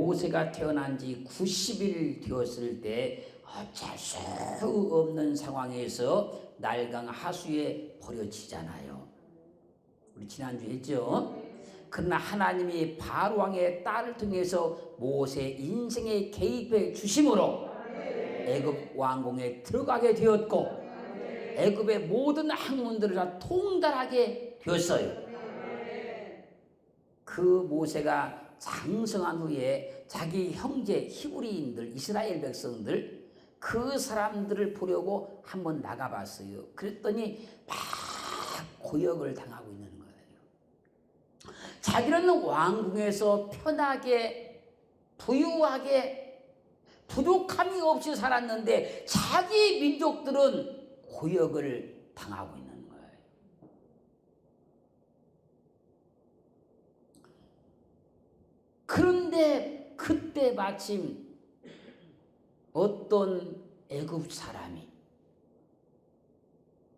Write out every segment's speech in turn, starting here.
모세가 태어난 지 90일 되었을 때 어쩔 수 없는 상황에서 날강 하수에 버려지잖아요. 우리 지난주에 했죠. 그러나 하나님이 바로 왕의 딸을 통해서 모세 인생에 개입해 주심으로 애굽 왕궁에 들어가게 되었고 애굽의 모든 학문들을 다 통달하게 되었어요. 그 모세가 장성한 후에 자기 형제 히브리인들, 이스라엘 백성들, 그 사람들을 보려고 한번 나가봤어요. 그랬더니 막 고역을 당하고 있는 거예요. 자기는 왕궁에서 편하게 부유하게 부족함이 없이 살았는데 자기 민족들은 고역을 당하고 있는 거예요. 그런데 그때 마침 어떤 애굽 사람이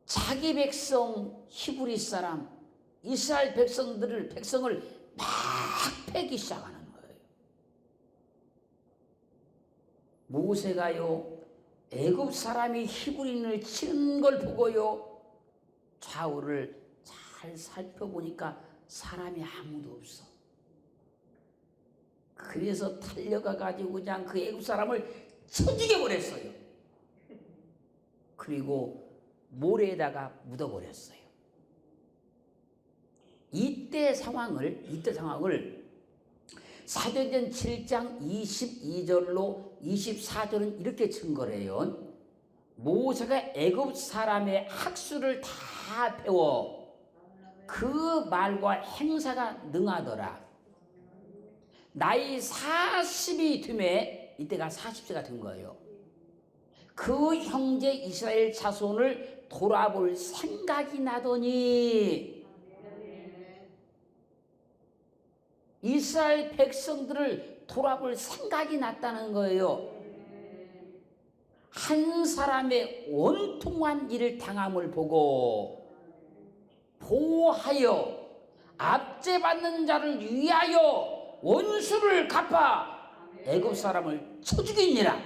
자기 백성 히브리 사람 이스라엘 백성을 막 패기 시작하는 거예요. 모세가요 애굽 사람이 히브리인을 치는 걸 보고요 좌우를 잘 살펴보니까 사람이 아무도 없어. 그래서 달려가 가지고 그냥 그 애굽 사람을 쳐 죽여버렸어요. 그리고 모래에다가 묻어버렸어요. 이때 상황을 사도행전 7장 22절로 24절은 이렇게 증거를 해요. 모세가 애굽 사람의 학수를 다 배워 그 말과 행사가 능하더라. 나이 40이 됨에 이때가 40세가 된 거예요. 그 형제 이스라엘 자손을 돌아볼 생각이 나더니 이스라엘 백성들을 돌아볼 생각이 났다는 거예요. 한 사람의 원통한 일을 당함을 보고 보호하여 압제받는 자를 위하여 원수를 갚아 애굽 사람을 쳐 죽이니라.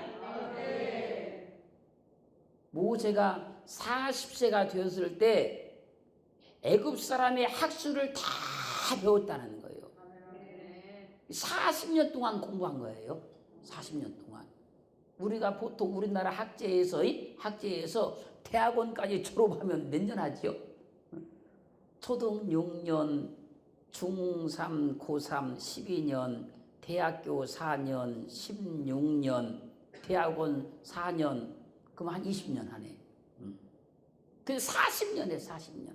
모세가 40세가 되었을 때 애굽 사람의 학수를 다 배웠다는 거예요. 40년 동안 공부한 거예요. 40년 동안. 우리가 보통 우리나라 학제에서 대학원까지 졸업하면 몇 년 하지요? 초등 6년, 중3, 고3 12년, 대학교 4년, 16년, 대학원 4년, 그럼 한 20년 하네. 그래서 40년에 40년.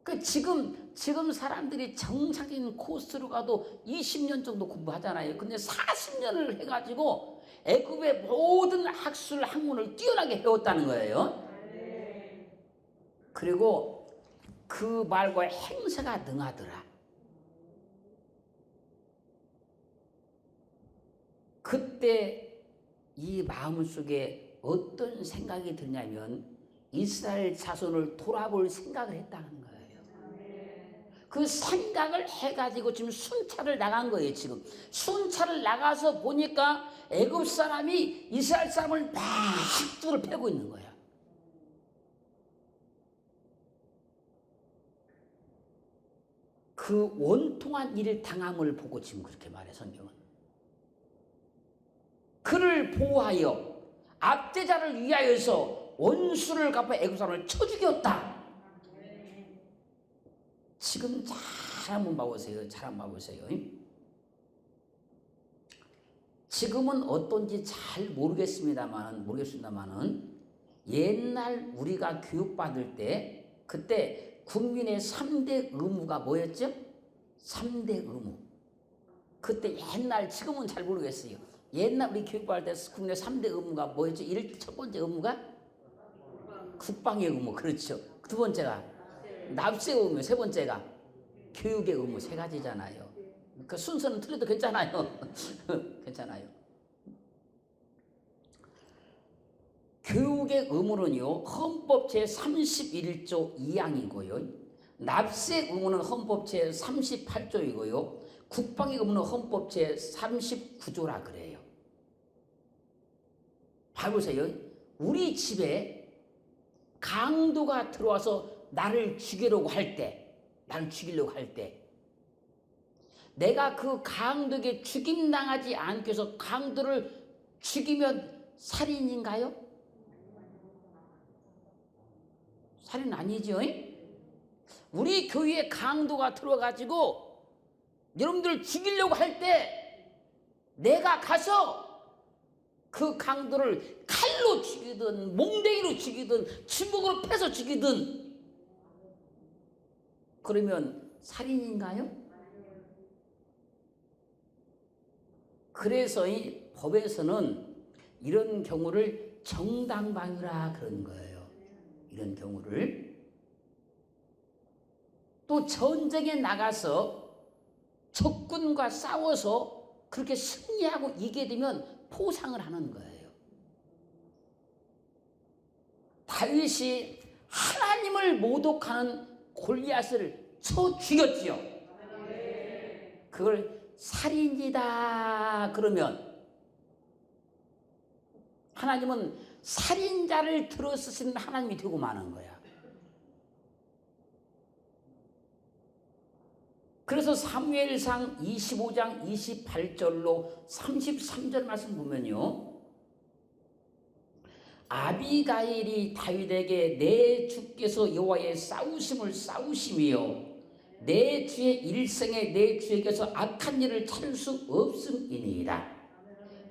그 지금 사람들이 정상적인 코스로 가도 20년 정도 공부하잖아요. 근데 40년을 해가지고 애굽의 모든 학술 학문을 뛰어나게 배웠다는 거예요. 그리고 그 말과 행사가 능하더라. 그때 이 마음속에 어떤 생각이 드냐면 이스라엘 자손을 돌아볼 생각을 했다는 거예요. 그 생각을 해가지고 지금 순찰을 나간 거예요. 지금 순찰을 나가서 보니까 애굽 사람이 이스라엘 사람을 막 뚜를 패고 있는 거야. 그 원통한 일을 당함을 보고 지금 그렇게 말해 성경은. 그를 보호하여 압제자를 위하여서 원수를 갚아 애굽 사람을 쳐 죽였다. 지금 잘 한번 봐보세요. 잘 한번 봐보세요. 지금은 어떤지 잘 모르겠습니다만은 옛날 우리가 교육받을 때 그때 국민의 3대 의무가 뭐였죠? 3대 의무. 그때 옛날 지금은 잘 모르겠어요. 옛날 우리 교육받을 때 국민의 3대 의무가 뭐였죠? 첫 번째 의무가 국방의 의무. 그렇죠. 두 번째가 납세의 의무, 세 번째가 교육의 의무. 세 가지잖아요. 그 순서는 틀려도 괜찮아요. 괜찮아요. 교육의 의무는요 헌법 제31조 2항이고요 납세 의무는 헌법 제38조이고요 국방이 없는 헌법 제 39조라 그래요. 봐보세요. 우리 집에 강도가 들어와서 나를 죽이려고 할 때, 내가 그 강도에게 죽임당하지 않기 위해서 강도를 죽이면 살인인가요? 살인 아니죠. 우리 교회에 강도가 들어와가지고 여러분들 죽이려고 할 때 내가 가서 그 강도를 칼로 죽이든 몽댕이로 죽이든 주먹으로 패서 죽이든 그러면 살인인가요? 그래서 이 법에서는 이런 경우를 정당방위라 그런 거예요. 이런 경우를. 또 전쟁에 나가서 적군과 싸워서 그렇게 승리하고 이기게 되면 포상을 하는 거예요. 다윗이 하나님을 모독하는 골리앗을 쳐 죽였지요. 그걸 살인이다 그러면 하나님은 살인자를 들어쓰시는 하나님이 되고 마는 거야. 그래서 사무엘상 25장 28절로 33절 말씀 보면요, 아비가일이 다윗에게 내 주께서 여호와의 싸우심을 싸우심이요 내 주의 일생에 내 주에게서 악한 일을 찾을 수 없음이니이다.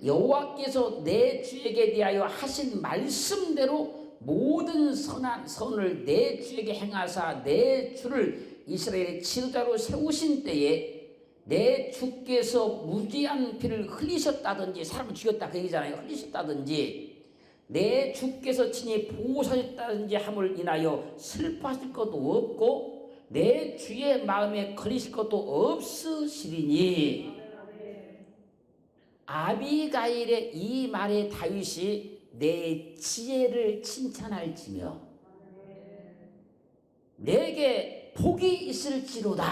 여호와께서 내 주에게 대하여 하신 말씀대로 모든 선을 내 주에게 행하사 내 주를 이스라엘의 지도자로 세우신 때에 내 주께서 무지한 피를 흘리셨다든지, 사람을 죽였다 그 얘기잖아요. 흘리셨다든지 내 주께서 친히 보호하셨다든지 함을 인하여 슬퍼하실 것도 없고 내 주의 마음에 걸리실 것도 없으시리니. 아비가일의 이 말에 다윗이 내 지혜를 칭찬할지며 내게 복이 있을지로다.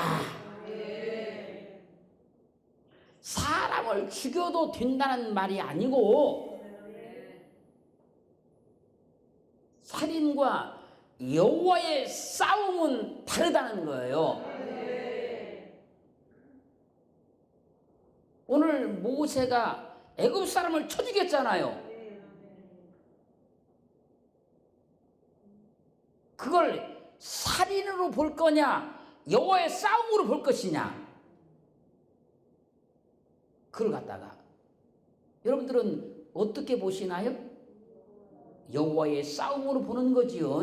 사람을 죽여도 된다는 말이 아니고 살인과 여호와의 싸움은 다르다는 거예요. 오늘 모세가 애굽 사람을 쳐 죽였잖아요. 그걸 살인으로 볼 거냐 여호와의 싸움으로 볼 것이냐, 그걸 갖다가 여러분들은 어떻게 보시나요? 여호와의 싸움으로 보는 거지요.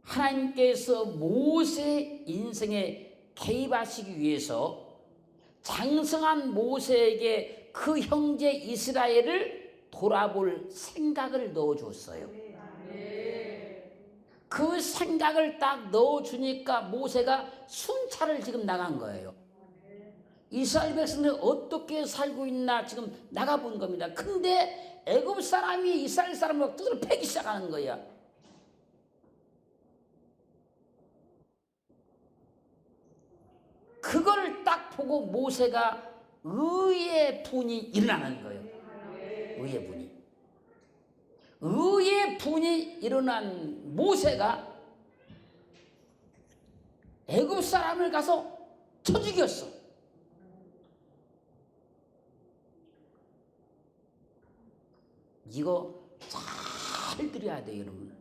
하나님께서 모세 인생에 개입하시기 위해서 장성한 모세에게 그 형제 이스라엘을 돌아볼 생각을 넣어줬어요. 그 생각을 딱 넣어주니까 모세가 순찰을 지금 나간 거예요. 이스라엘 백성들이 어떻게 살고 있나 지금 나가본 겁니다. 근데 애굽 사람이 이스라엘 사람을 두드려 패기 시작하는 거야. 그걸 딱 보고 모세가 의의 분이 일어나는 거예요. 의의 분이. 의의 분이 일어난 모세가 애굽 사람을 가서 쳐 죽였어. 이거 잘 들어야 돼요, 여러분.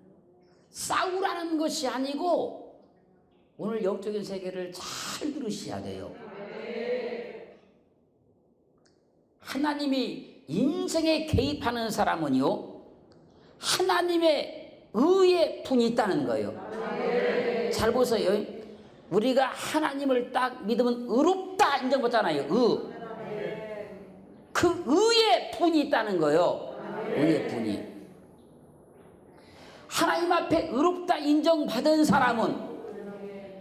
싸우라는 것이 아니고 오늘 영적인 세계를 잘 들으셔야 돼요. 하나님이 인생에 개입하는 사람은요, 하나님의 의의 분이 있다는 거예요. 잘 보세요. 우리가 하나님을 딱 믿으면 의롭다 인정받잖아요. 그 의의 분이 있다는 거예요. 의의 분이. 하나님 앞에 의롭다 인정받은 사람은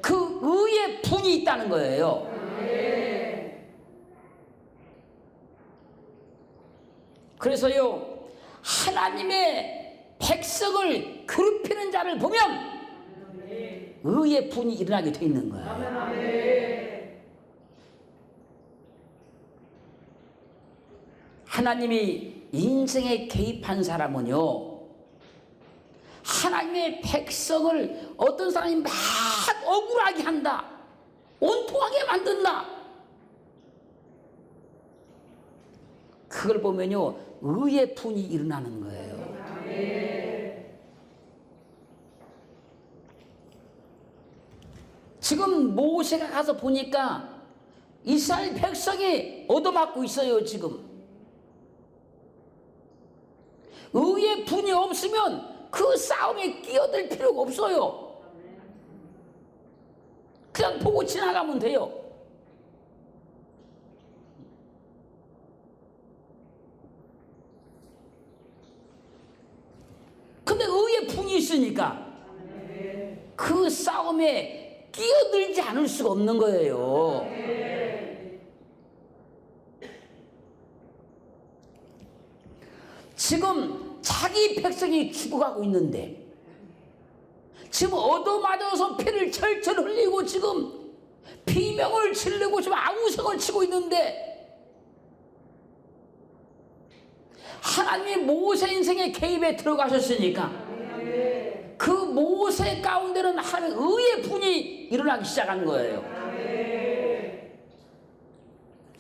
그 의의 분이 있다는 거예요. 그래서요, 하나님의 백성을 괴롭히는 자를 보면 의의 분이 일어나게 돼 있는 거예요. 하나님이 인생에 개입한 사람은요, 하나님의 백성을 어떤 사람이 막 억울하게 한다, 온통하게 만든다, 그걸 보면요 의의 분이 일어나는 거예요. 지금 모세가 가서 보니까 이스라엘 백성이 얻어맞고 있어요. 지금 의의 분이 없으면 그 싸움에 끼어들 필요가 없어요. 그냥 보고 지나가면 돼요. 근데 의의 분이 있으니까 그 싸움에 끼어들지 않을 수가 없는 거예요. 지금 자기 백성이 죽어가고 있는데, 지금 얻어맞아서 피를 철철 흘리고 지금 비명을 지르고 지금 아우성을 치고 있는데, 하나님이 모세 인생의 개입에 들어가셨으니까 그 모세 가운데는 하나님의 의의 분이 일어나기 시작한 거예요.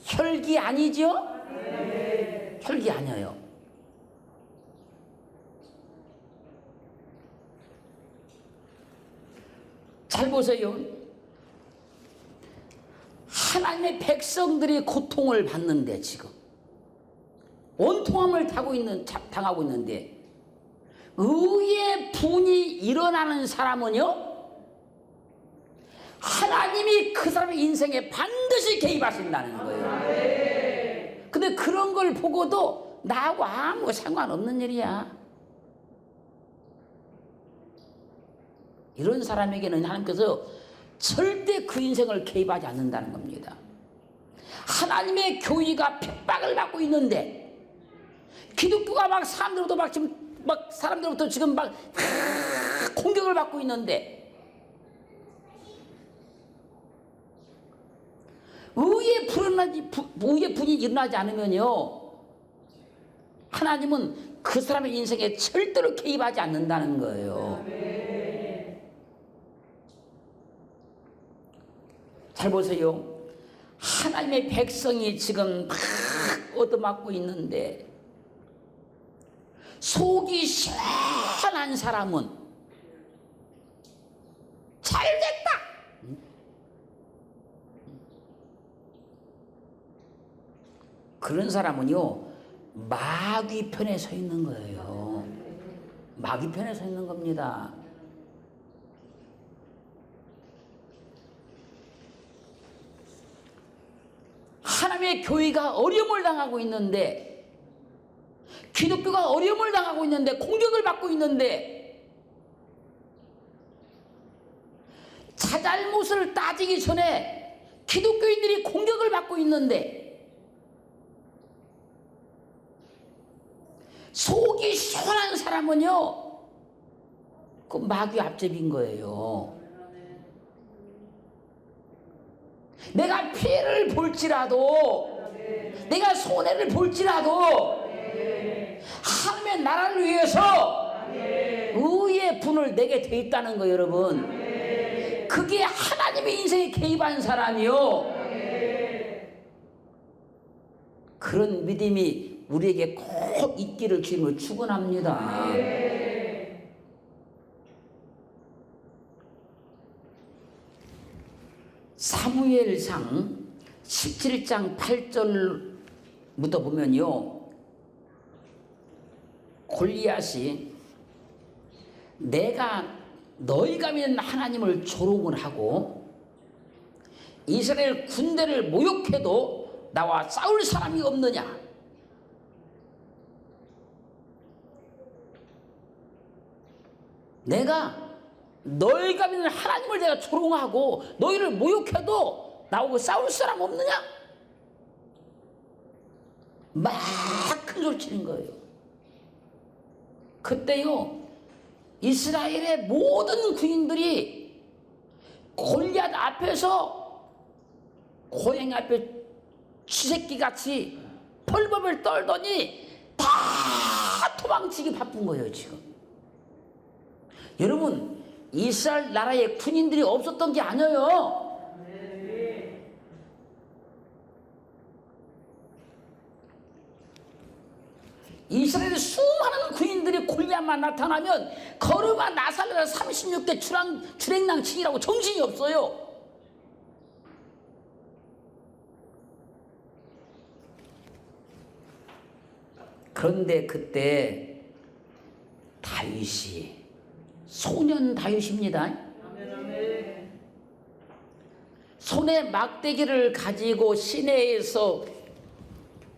혈기 아니죠? 혈기 아니에요. 잘 보세요. 하나님의 백성들이 고통을 받는데, 지금 원통함을 당하고 있는데, 의의 분이 일어나는 사람은요, 하나님이 그 사람의 인생에 반드시 개입하신다는 거예요. 근데 그런 걸 보고도 나하고 아무 상관없는 일이야, 이런 사람에게는 하나님께서 절대 그 인생을 개입하지 않는다는 겁니다. 하나님의 교회가 핍박을 받고 있는데, 기독교가 막 사람들로부터 지금 막 공격을 받고 있는데, 의의 분이 일어나지 않으면요, 하나님은 그 사람의 인생에 절대로 개입하지 않는다는 거예요. 잘 보세요. 하나님의 백성이 지금 막 얻어맞고 있는데, 속이 시원한 사람은 잘됐다, 그런 사람은요 마귀 편에 서 있는 거예요. 마귀 편에 서 있는 겁니다. 하나님의 교회가 어려움을 당하고 있는데, 기독교가 어려움을 당하고 있는데, 공격을 받고 있는데, 자잘못을 따지기 전에 기독교인들이 공격을 받고 있는데, 속이 시원한 사람은요 그 마귀 앞잡이인 거예요. 내가 피해를 볼지라도, 내가 손해를 볼지라도 하나님의 나라를 위해서 의의 분을 내게 돼 있다는 거예요, 여러분. 그게 하나님의 인생에 개입한 사람이요, 그런 믿음이 우리에게 꼭 있기를 주님을 축원합니다. 사무엘상 17장 8절부터 보면요, 골리앗이 내가 너희가 믿는 하나님을 조롱을 하고 이스라엘 군대를 모욕해도 나와 싸울 사람이 없느냐, 내가 너희가 믿는 하나님을 내가 조롱하고 너희를 모욕해도 나하고 싸울 사람 없느냐, 막 큰 소리 치는 거예요. 그때요 이스라엘의 모든 군인들이 골리앗 앞에서 고양이 앞에 쥐새끼같이 벌벌 떨더니 다 도망치기 바쁜 거예요 지금. 여러분, 이스라엘 나라에 군인들이 없었던 게 아니에요. 이스라엘의 수많은 군인들이 골리앗만 나타나면 거르가 나살레라 36대 주랭랑 치기라고 정신이 없어요. 그런데 그때 다윗이, 소년 다윗입니다. 손에 막대기를 가지고 시내에서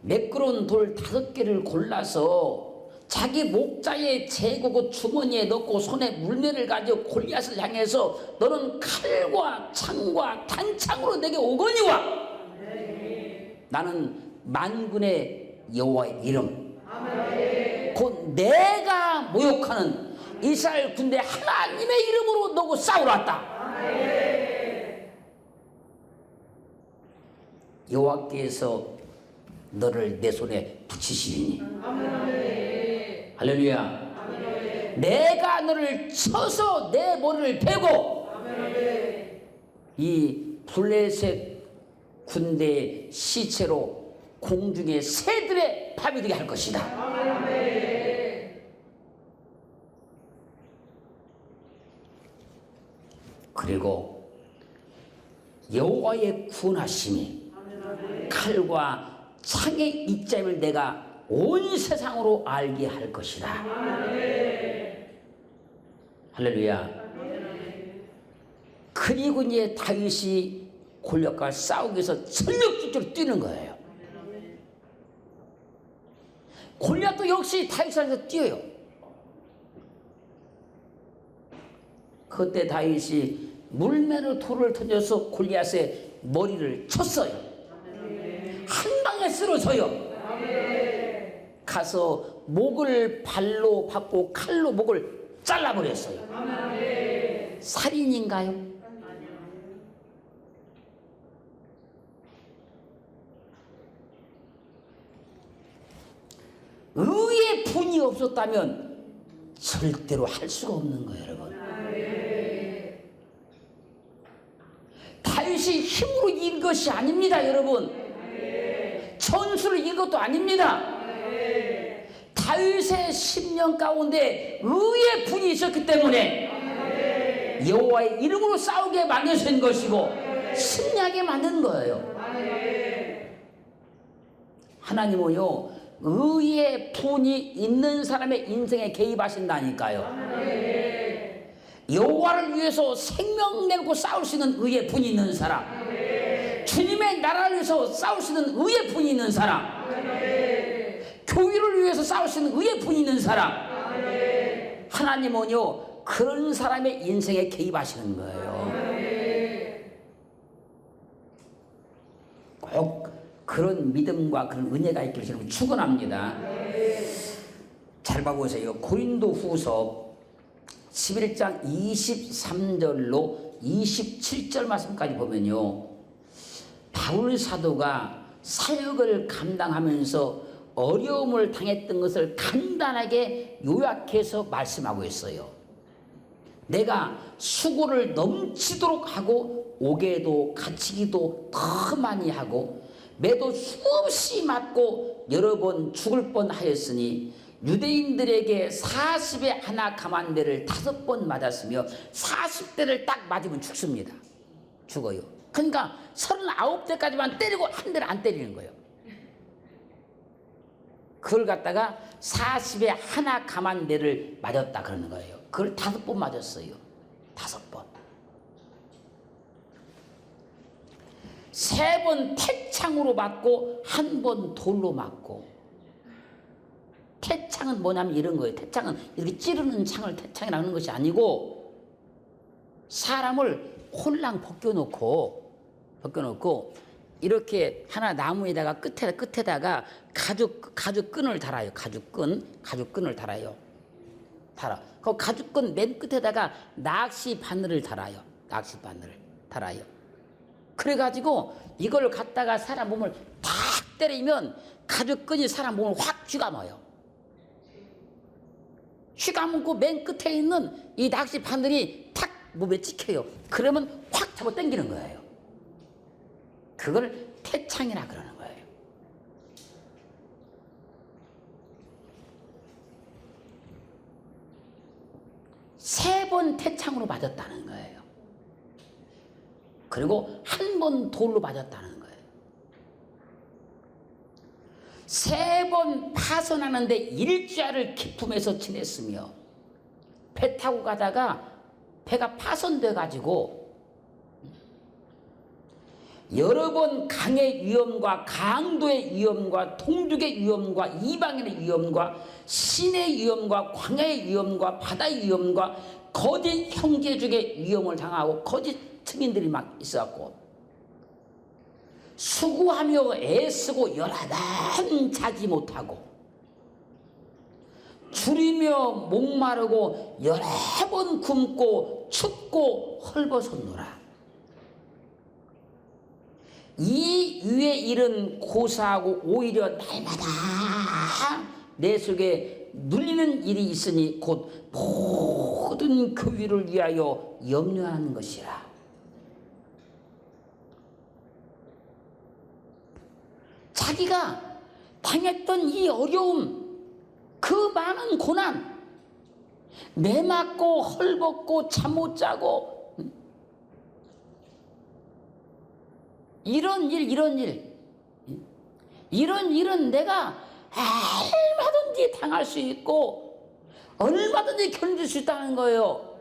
매끄러운 돌 5개를 골라서 자기 목자의 제구고 주머니에 넣고 손에 물매를 가지고 골리앗을 향해서 너는 칼과 창과 단창으로 내게 오거니와 나는 만군의 여호와의 이름 곧 내가 모욕하는 이스라엘 군대 하나님의 이름으로 너고 싸우러 왔다. 여호와께서 너를 내 손에 붙이시리니 할렐루야. 내가 너를 쳐서 내 머리를 베고 이 블레셋 군대의 시체로 공중의 새들의 밥이 되게 할 것이다. 그리고 여호와의 구원하심이 칼과 창의 입장을 내가 온 세상으로 알게 할 것이다. 할렐루야. 그리고 이제 다윗이 골리앗과 싸우기 위해서 전력질주로 뛰는 거예요. 골리앗도 역시 다윗 안에서 뛰어요. 그때 다윗이 물매로 돌을 던져서 골리앗의 머리를 쳤어요. 한 방에 쓰러져요. 가서 목을 발로 받고 칼로 목을 잘라버렸어요. 살인인가요? 의의 분이 없었다면 절대로 할 수가 없는 거예요, 여러분. 다윗이 힘으로 이긴 것이 아닙니다, 여러분. 전술을 이긴 것도 아닙니다. 다윗의 10년 가운데 의의 분이 있었기 때문에 여호와의 이름으로 싸우게 만드신 것이고 승리하게 만든 거예요. 하나님은요, 의의 분이 있는 사람의 인생에 개입하신다니까요. 여호와를 위해서 생명 내놓고 싸울 수 있는 의의 분이 있는 사람, 주님의 나라를 위해서 싸울 수 있는 의의 분이 있는 사람, 교회를 위해서 싸울 수 있는 의의 분이 있는 사람, 하나님은요 그런 사람의 인생에 개입하시는 거예요. 꼭 그런 믿음과 그런 은혜가 있기를 저는 축원합니다. 잘 봐보세요. 고린도 후서 11장 23절로 27절 말씀까지 보면요, 바울 사도가 사역을 감당하면서 어려움을 당했던 것을 간단하게 요약해서 말씀하고 있어요. 내가 수고를 넘치도록 하고 옥에도 갇히기도 더 많이 하고 매도 수없이 맞고 여러 번 죽을 뻔하였으니 유대인들에게 40에 하나 감한대를 5번 맞았으며 40대를 딱 맞으면 죽습니다. 죽어요. 그러니까 39대까지만 때리고 한 대를 안 때리는 거예요. 그걸 갖다가 40에 하나 감한대를 맞았다 그러는 거예요. 그걸 5번 맞았어요. 5번. 3번 태창으로 맞고 1번 돌로 맞고. 태창은 뭐냐면 이런 거예요. 태창은 이렇게 찌르는 창을 태창이라는 것이 아니고 사람을 홀랑 벗겨놓고 이렇게 하나 나무에다가 끝에다가 가죽끈을 달아요. 가죽끈을 달아요. 그 가죽끈 맨 끝에다가 낚시 바늘을 달아요. 낚시 바늘을. 달아요. 그래가지고 이걸 갖다가 사람 몸을 탁 때리면 가죽끈이 사람 몸을 확 쥐감아요. 쥐감고 맨 끝에 있는 이 낚시 바늘이 탁 몸에 찍혀요. 그러면 확 잡아 당기는 거예요. 그걸 태창이라 그러는 거예요. 세 번 태창으로 맞았다는 거예요. 그리고 한 번 돌로 맞았다는 거예요. 세 번 파선하는데 일주일을 기품에서 지냈으며 배 타고 가다가 배가 파손돼 가지고 여러 번 강의 위험과 강도의 위험과 동족의 위험과 이방인의 위험과 신의 위험과 광야의 위험과 바다의 위험과 거짓 형제족의 위험을 당하고 거짓 증인들이 막 있었고 수고하며 애쓰고 열하단 자지 못하고 줄이며 목마르고 여러 번 굶고 춥고 헐벗었노라. 이 위에 일은 고사하고 오히려 날마다 내 속에 눌리는 일이 있으니 곧 모든 교회를 위하여 염려하는 것이라. 자기가 당했던 이 어려움, 그 많은 고난, 매 맞고 헐벗고 잠 못 자고 이런 일은 내가 얼마든지 당할 수 있고 얼마든지 견딜 수 있다는 거예요.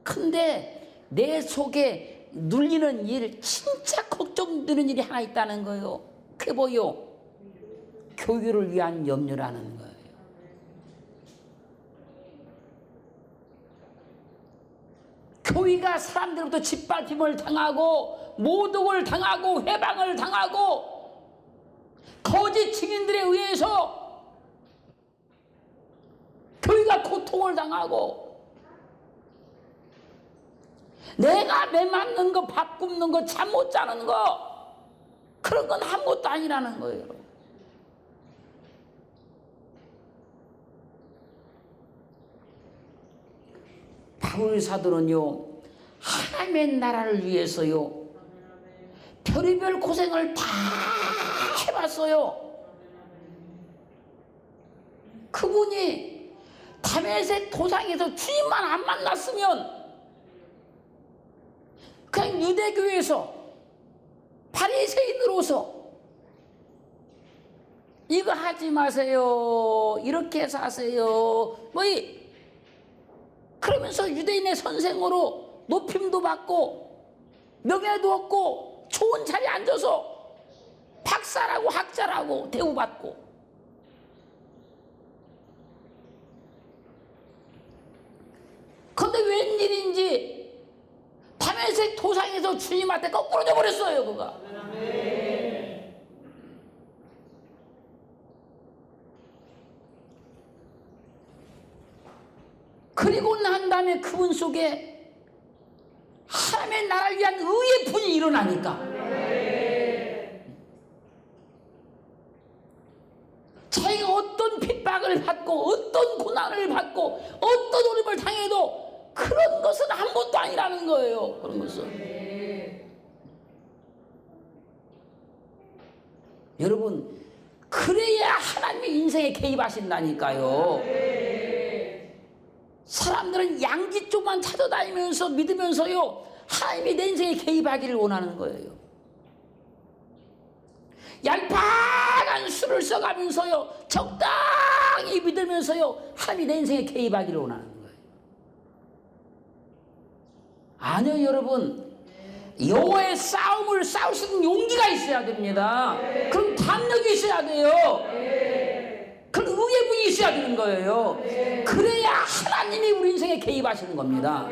근데 내 속에 눌리는 일, 진짜 걱정되는 일이 하나 있다는 거예요. 그게 뭐요? 교회를 위한 염려라는 거예요. 교회가 사람들로부터 짓밟힘을 당하고 모독을 당하고 회방을 당하고 거짓 증인들에 의해서 교회가 고통을 당하고 내가 매 맞는 거, 밥 굶는 거, 잠 못 자는 거 그런 건 아무것도 아니라는 거예요. 바울 사도는요 하나님의 나라를 위해서요 별의별 고생을 다 해봤어요. 그분이 다메섹 도상에서 주님만 안 만났으면 그냥 유대교에서 바리새인으로서 이거 하지 마세요, 이렇게 사세요, 그러면서 유대인의 선생으로 높임도 받고 명예도 얻고 좋은 자리에 앉아서 박사라고 학자라고 대우받고 그런데 웬일인지 다메섹 도상에서 주님한테 거꾸로 져버렸어요. 그가 그리고 난 다음에 그분 속에 하나님의 나라를 위한 의의 분이 일어나니까 자기가 어떤 핍박을 받고 어떤 고난을 받고 어떤 어려움을 당해도 그런 것은 아무것도 아니라는 거예요. 그런 것은 여러분 그래야 하나님의 인생에 개입하신다니까요. 사람들은 양지 쪽만 찾아다니면서 믿으면서요 하나님이 내 인생에 개입하기를 원하는 거예요. 얄팍한 술을 써가면서요 적당히 믿으면서요 하나님이 내 인생에 개입하기를 원하는 거예요. 아니요 여러분, 여호와의 싸움을 싸울 수 있는 용기가 있어야 됩니다. 그럼 담력이 있어야 돼요. 그런 의의 분이 있어야 되는 거예요. 그래야 하나님이 우리 인생에 개입하시는 겁니다.